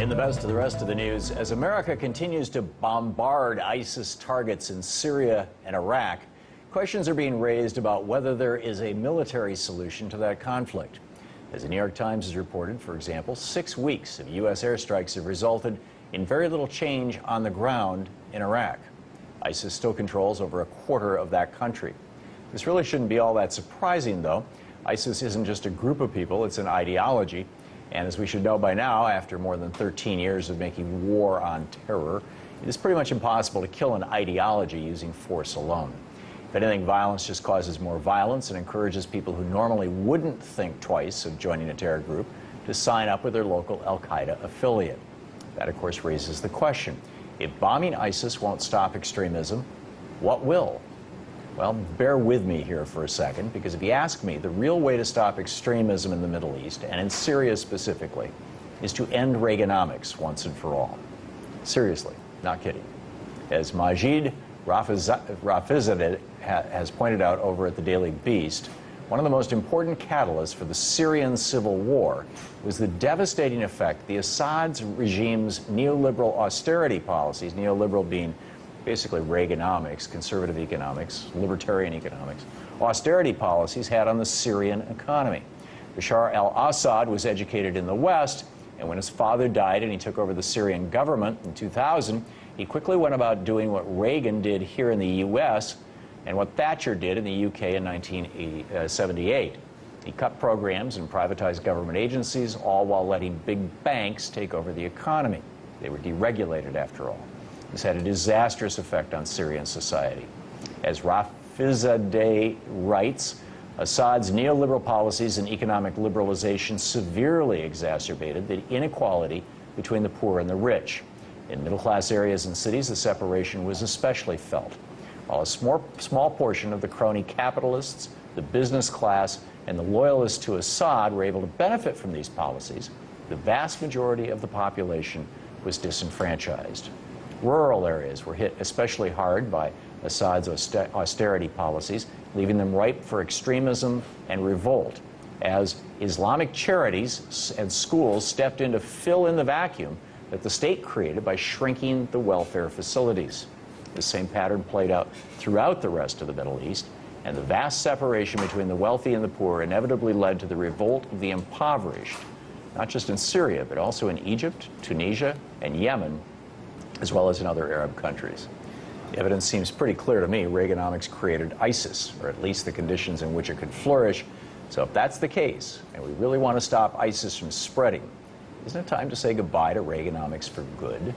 In the best of the rest of the news, as America continues to bombard ISIS targets in Syria and Iraq, questions are being raised about whether there is a military solution to that conflict. As the New York Times has reported, for example, 6 weeks of U.S. airstrikes have resulted in very little change on the ground in Iraq. ISIS still controls over a quarter of that country. This really shouldn't be all that surprising, though. ISIS isn't just a group of people, it's an ideology. And as we should know by now, after more than 13 years of making war on terror, it is pretty much impossible to kill an ideology using force alone. If anything, violence just causes more violence and encourages people who normally wouldn't think twice of joining a terror group to sign up with their local al-Qaeda affiliate. That, of course, raises the question, if bombing ISIS won't stop extremism, what will? Well, bear with me here for a second, because if you ask me, the real way to stop extremism in the Middle East, and in Syria specifically, is to end Reagonomics once and for all. Seriously, not kidding. As Majid Rafizadeh has pointed out over at the Daily Beast, one of the most important catalysts for the Syrian civil war was the devastating effect the Assad's regime's neoliberal austerity policies, neoliberal being basically Reagonomics, conservative economics, libertarian economics, austerity policies had on the Syrian economy. Bashar al-Assad was educated in the West, and when his father died and he took over the Syrian government in 2000, he quickly went about doing what Reagan did here in the U.S. and what Thatcher did in the U.K. in 1978. He cut programs and privatized government agencies, all while letting big banks take over the economy. They were deregulated, after all. This had a disastrous effect on Syrian society. As Rafizadeh writes, Assad's neoliberal policies and economic liberalization severely exacerbated the inequality between the poor and the rich. In middle-class areas and cities, the separation was especially felt, while a small portion of the crony capitalists, the business class, and the loyalists to Assad were able to benefit from these policies. The vast majority of the population was disenfranchised. Rural areas were hit especially hard by Assad's austerity policies, leaving them ripe for extremism and revolt, as Islamic charities and schools stepped in to fill in the vacuum that the state created by shrinking the welfare facilities. The same pattern played out throughout the rest of the Middle East, and the vast separation between the wealthy and the poor inevitably led to the revolt of the impoverished, not just in Syria, but also in Egypt, Tunisia, and Yemen, as well as in other Arab countries. The evidence seems pretty clear to me. Reagonomics created ISIS, or at least the conditions in which it could flourish. So if that's the case, and we really want to stop ISIS from spreading, isn't it time to say goodbye to Reagonomics for good?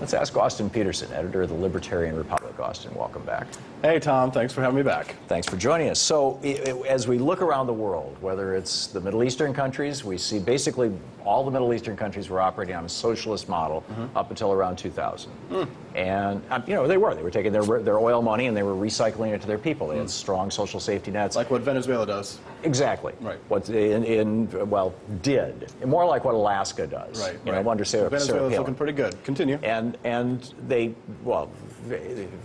Let's ask Austin Peterson, editor of the Libertarian Republic. Austin, welcome back. Hey, Tom. Thanks for having me back. Thanks for joining us. So as we look around the world, whether it's the Middle Eastern countries, we see basically all the Middle Eastern countries were operating on a socialist model up until around 2000. And, you know, they were taking their oil money and they were recycling it to their people. They had strong social safety nets. Like what Venezuela does. Exactly. Right. What well, did. More like what Alaska does. Right. You know, under Sarah Venezuela's Palin. looking pretty good. Continue. And they, well,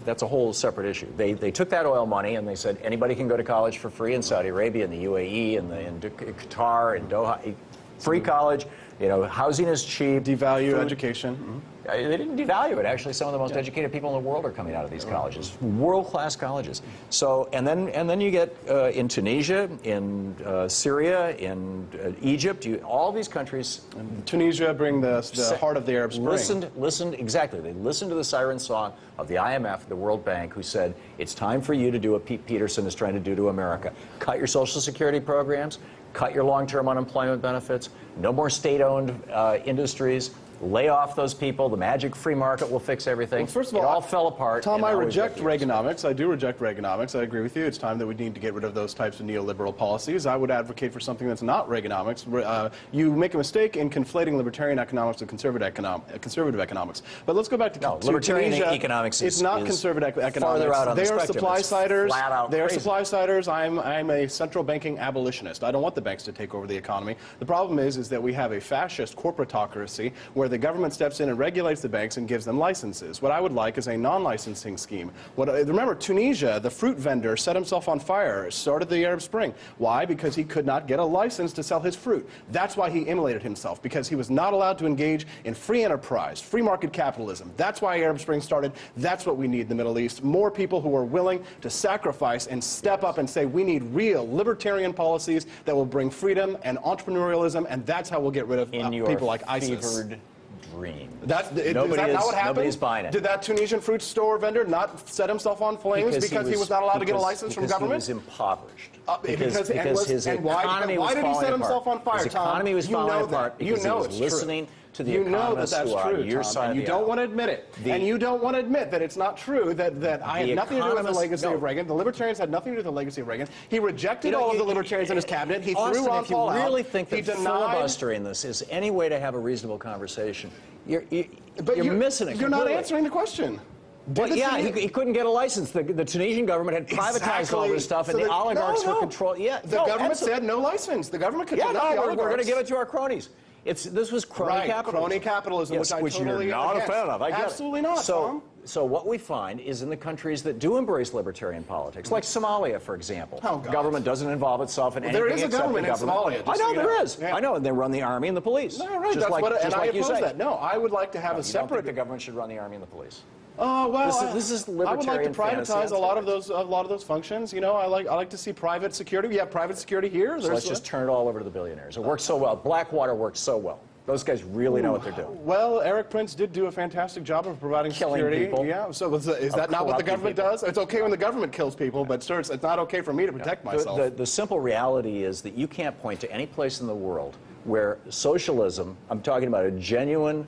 that's a whole separate issue. They took that oil money and they said anybody can go to college for free in Saudi Arabia and the UAE and in Qatar and Doha. Free college, you know, housing is cheap. Devalue education. They didn't devalue it. Actually, some of the most educated people in the world are coming out of these colleges, world-class colleges. So, and then you get in Tunisia, in Syria, in Egypt, all these countries. And Tunisia bring the heart of the Arab Spring. Listened exactly. They listened to the siren song of the IMF, the World Bank, who said it's time for you to do what Pete Peterson is trying to do to America: cut your Social Security programs, cut your long-term unemployment benefits, no more state-owned industries. Lay off those people. The magic free market will fix everything. Well, first of all, it all fell apart. Tom, I reject Reaganomics. I do reject Reaganomics. I agree with you. It's time that we need to get rid of those types of neoliberal policies. I would advocate for something that's not Reaganomics. You make a mistake in conflating libertarian economics with conservative economics. But let's go back to libertarian Tunisia. economics It's not conservative economics. Farther out on they the are spectrum. supply-siders. They are crazy. supply-siders. I'm a central banking abolitionist. I don't want the banks to take over the economy. The problem is that we have a fascist corporatocracy where the government steps in and regulates the banks and gives them licenses. What I would like is a non-licensing scheme. Remember, Tunisia, the fruit vendor, set himself on fire, started the Arab Spring. Why? Because he could not get a license to sell his fruit. That's why he immolated himself, because he was not allowed to engage in free enterprise, free market capitalism. That's why Arab Spring started. That's what we need in the Middle East. More people who are willing to sacrifice and step up and say we need real libertarian policies that will bring freedom and entrepreneurialism, and that's how we'll get rid of people like ISIS. Fevered dream. Is that not what happened? Nobody's buying it. Did that Tunisian fruit store vendor not set himself on flames because he was not allowed to get a license from government? Because he was impoverished. Because his economy was falling apart. Why did he set himself on fire, Tom? His economy was falling apart because he was listening to the economists who are on your side of the aisle. You don't want to admit it. And you don't want to admit that it's not true, that I had nothing to do with the legacy of Reagan. The Libertarians had nothing to do with the legacy of Reagan. He rejected all of the Libertarians in his cabinet. He threw Ron Paul out. If you really think that filibustering this is any way to have a reasonable conversation, you're missing it. You're not answering the question. But yeah, he couldn't get a license. The Tunisian government had privatized all this stuff, and the oligarchs were controlling. Yeah, the government said no license. The government could we're going to give it to our cronies. This was crony capitalism. Crony capitalism, yes, which you're not a fan of. I get Absolutely not, Tom. So what we find is in the countries that do embrace libertarian politics, like Somalia, for example, the government doesn't involve itself in anything. There is a government in Somalia. I know there is. I know, and they run the army and the police. No, right. And I oppose that. No, I would like to have a separate. You don't think the government should run the army and the police? Well, this is libertarian. I would like to privatize a lot of those functions. You know, I like to see private security. We have private security here. So let's just turn it all over to the billionaires. It works so well. Blackwater works so well. Those guys really know what they're doing. Well, Eric Prince did do a fantastic job of providing security. People. Yeah. So is that not what the government does? It's okay when the government kills people, but sir, it's not okay for me to protect myself. The simple reality is that you can't point to any place in the world where socialism, I'm talking about a genuine,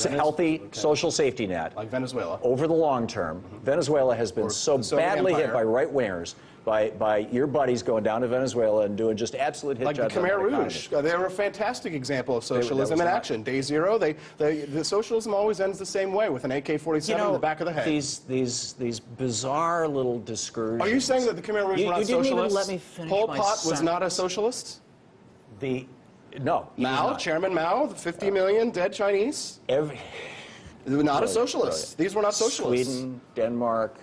healthy social safety net, like Venezuela, over the long term. Venezuela has been so badly hit by right-wingers, by your buddies going down to Venezuela and doing just absolute hit jobs. Like the Khmer Rouge. They were a fantastic example of socialism in action. Day zero, the socialism always ends the same way, with an AK-47 in the back of the head. These bizarre little discoursions. Are you saying that the Khmer Rouge were not socialists? You didn't even let me finish Pol Pot was not a socialist? No. Mao, Chairman Mao, the 50 million dead Chinese? Not a socialist. These were not socialists. Sweden, Denmark.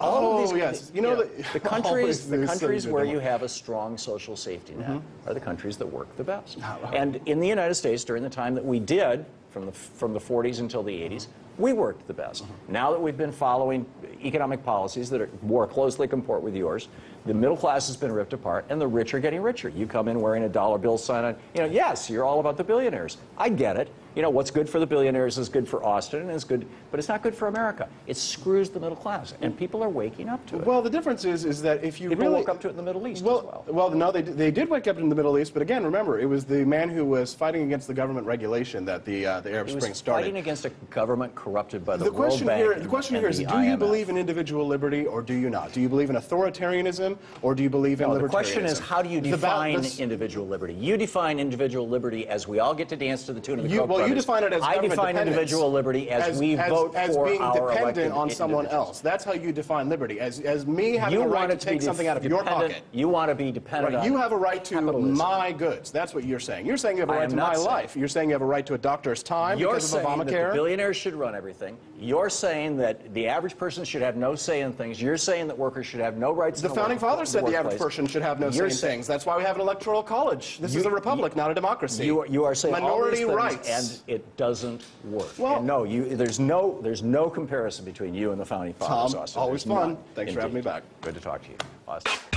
All of these, yes. You know, the countries where you have a strong social safety net are the countries that work the best. And in the United States, during the time that we did, from the 40s until the 80s, we worked the best. Now that we've been following economic policies that are more closely comport with yours, the middle class has been ripped apart, and the rich are getting richer. You come in wearing a dollar bill sign on, yes, you're all about the billionaires. I get it. What's good for the billionaires is good for Austin, and it's good, but it's not good for America. It screws the middle class, and people are waking up to it. Well, the difference is that if you people woke up to it in the Middle East as well. Well, no, they did wake up in the Middle East, but again, remember, it was the man who was fighting against the government regulation that the Arab Spring started. Fighting against a government corrupted by the World Bank. The question here is, do you believe in individual liberty or do you not? Do you believe in authoritarianism or do you believe in libertarianism? The question is, how do you define individual liberty? You define individual liberty as we all get to dance to the tune of the Koch brothers. Well, you define it as I define individual liberty as we vote for being our dependent on someone else. That's how you define liberty. As me having a right to take something out of your pocket. You want to be dependent on you have a right to my goods. That's what you're saying. You're saying you have a right to my life. You're saying you have a right to a doctor's time because of Obamacare. You're saying that the billionaires should run everything. You're saying that the average person should have no say in things. You're saying that workers should have no rights in the founding fathers said the average person should have no say in things. That's why we have an electoral college. This is a republic, not a democracy. You are saying minority all these rights, and it doesn't work. Well, and no, there's no comparison between you and the founding fathers. Tom, always fun. Thanks for having me back. Good to talk to you, Austin.